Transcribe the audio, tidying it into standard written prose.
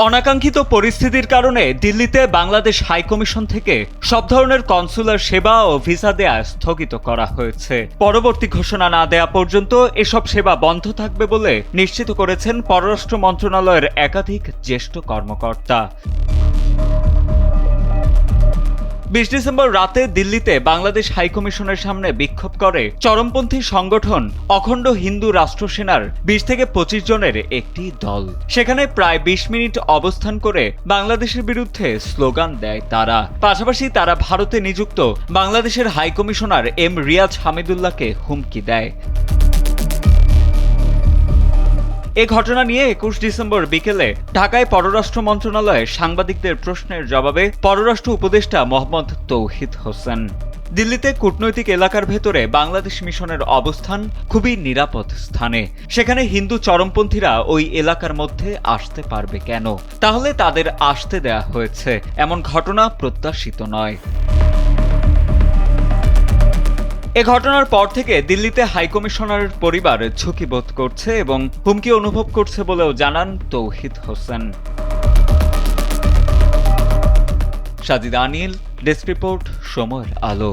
অনাকাঙ্ক্ষিত পরিস্থিতির কারণে দিল্লিতে বাংলাদেশ হাইকমিশন থেকে সব ধরনের কনসুলার সেবা ও ভিসা দেয়া স্থগিত করা হয়েছে। পরবর্তী ঘোষণা না দেয়া পর্যন্ত এসব সেবা বন্ধ থাকবে বলে নিশ্চিত করেছেন পররাষ্ট্র মন্ত্রণালয়ের একাধিক জ্যেষ্ঠ কর্মকর্তা। ২০ ডিসেম্বর রাতে দিল্লিতে বাংলাদেশ হাইকমিশনের সামনে বিক্ষোভ করে চরমপন্থী সংগঠন অখণ্ড হিন্দু রাষ্ট্র সেনার ২০ থেকে ২৫ জনের একটি দল। সেখানে প্রায় ২০ মিনিট অবস্থান করে বাংলাদেশের বিরুদ্ধে স্লোগান দেয় তারা। পাশাপাশি তারা ভারতে নিযুক্ত বাংলাদেশের হাইকমিশনার এম রিয়াজ হামিদুল্লাহকে হুমকি দেয়। এ ঘটনা নিয়ে ২১ ডিসেম্বর বিকেলে ঢাকায় পররাষ্ট্র মন্ত্রণালয়ে সাংবাদিকদের প্রশ্নের জবাবে পররাষ্ট্র উপদেষ্টা মোহাম্মদ তৌহিদ হোসেন, দিল্লিতে কূটনৈতিক এলাকার ভেতরে বাংলাদেশ মিশনের অবস্থান খুবই নিরাপদ স্থানে। সেখানে হিন্দু চরমপন্থীরা ওই এলাকার মধ্যে আসতে পারবে কেন? তাহলে তাদের আসতে দেয়া হয়েছে, এমন ঘটনা প্রত্যাশিত নয়। এ ঘটনার পর থেকে দিল্লিতে হাইকমিশনারের পরিবার ঝুঁকিবোধ করছে এবং হুমকি অনুভব করছে বলেও জানান তৌহিদ হোসেন। সাজিদ আনিল, ডেস্ক রিপোর্ট, সময়ের আলো।